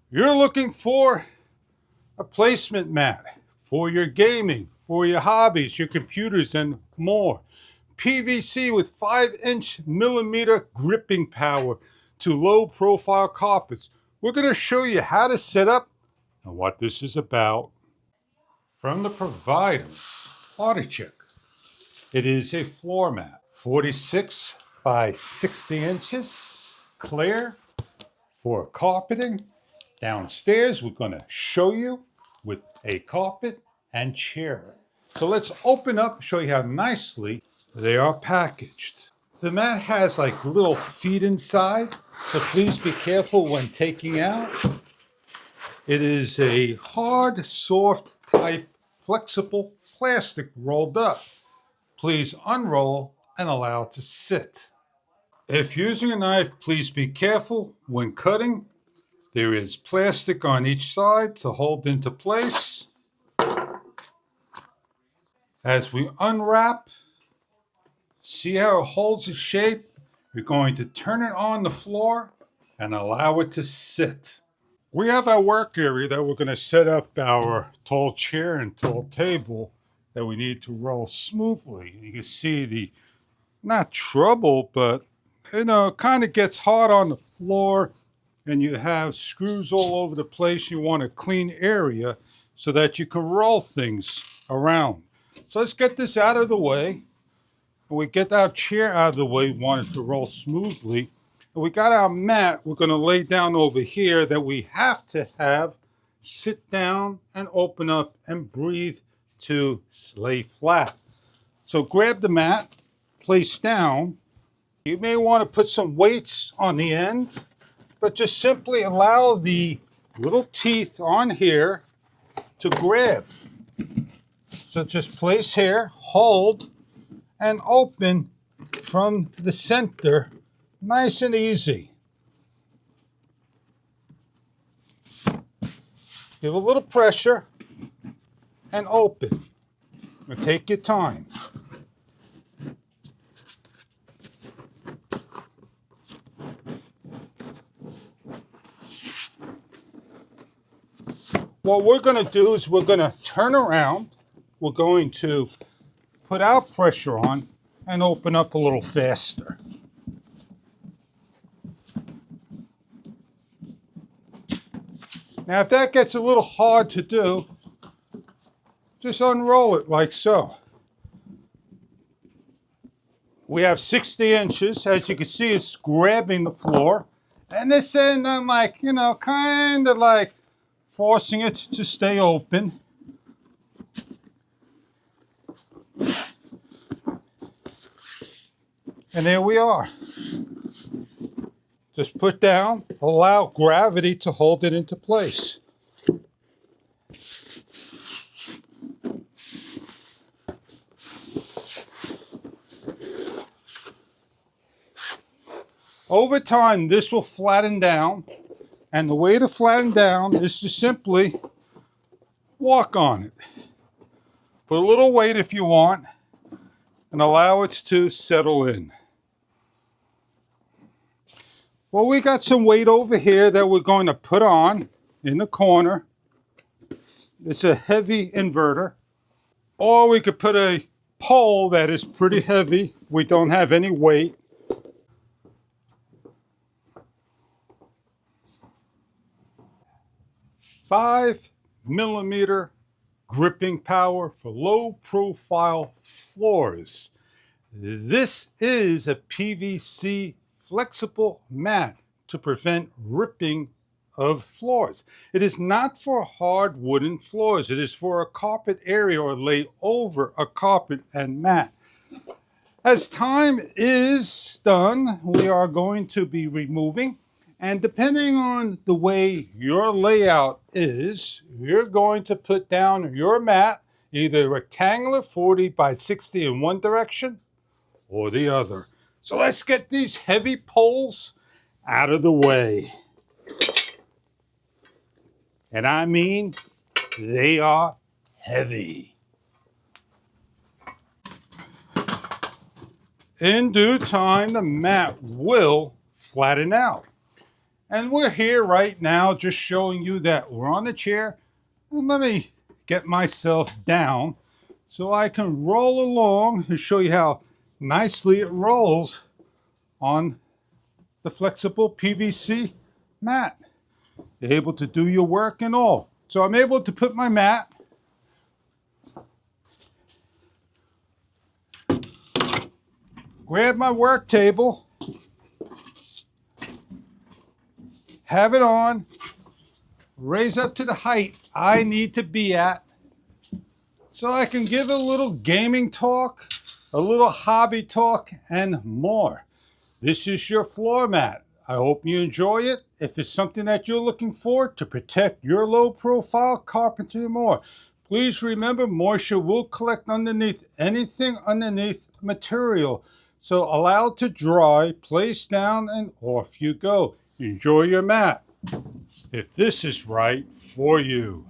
You're looking for a placement mat for your gaming, for your hobbies, your computers, and more. PVC with 5-inch millimeter gripping power to low profile carpets. We're going to show you how to set up and what this is about. From the provider, Artichoke. It is a floor mat, 46 by 60 inches, clear for carpeting. Downstairs, we're going to show you with a carpet and chair. So let's open up and show you how nicely they are packaged. The mat has like little feet inside, so please be careful when taking out. It is a hard, soft type, flexible plastic rolled up. Please unroll and allow it to sit. If using a knife, please be careful when cutting. There is plastic on each side to hold into place. As we unwrap, see how it holds its shape? We're going to turn it on the floor and allow it to sit. We have our work area that we're going to set up our tall chair and tall table that we need to roll smoothly. You can see the, not trouble, but it kind of gets hard on the floor and you have screws all over the place. You want a clean area so that you can roll things around. So let's get this out of the way. When we get our chair out of the way, we want it to roll smoothly. And we got our mat we're going to lay down over here that we have to have sit down and open up and breathe to lay flat. So grab the mat, place down. You may want to put some weights on the end, but just simply allow the little teeth on here to grab. So just place here, hold, and open from the center, nice and easy. Give a little pressure and open. And take your time. What we're going to do is we're going to turn around. We're going to put our pressure on and open up a little faster. Now, if that gets a little hard to do, just unroll it like so. We have 60 inches. As you can see, it's grabbing the floor. And this end, I'm like, kind of like forcing it to stay open. And there we are. Just put down, allow gravity to hold it into place. Over time, this will flatten down, and the way to flatten down is to simply walk on it. Put a little weight if you want, and allow it to settle in. Well, we got some weight over here that we're going to put on in the corner. It's a heavy inverter. Or we could put a pole that is pretty heavy. We don't have any weight. Five millimeter gripping power for low profile floors. This is a PVC flexible mat to prevent ripping of floors. It is not for hard wooden floors. It is for a carpet area or lay over a carpet and mat. As time is done, we are going to be removing, and depending on the way your layout is, you're going to put down your mat either rectangular 40 by 60 in one direction or the other. So let's get these heavy poles out of the way. And I mean, they are heavy. In due time, the mat will flatten out. And we're here right now just showing you that we're on the chair. And let me get myself down so I can roll along and show you how nicely it rolls on the flexible PVC mat. You're able to do your work and all. So I'm able to put my mat grab my work table, have it on, raise up to the height I need to be at so I can give a little gaming talk, a little hobby talk, and more. This is your floor mat. I hope you enjoy it. If it's something that you're looking for to protect your low profile carpentry and more, please remember moisture will collect underneath anything underneath material. So allow it to dry, place down, and off you go. Enjoy your mat if this is right for you.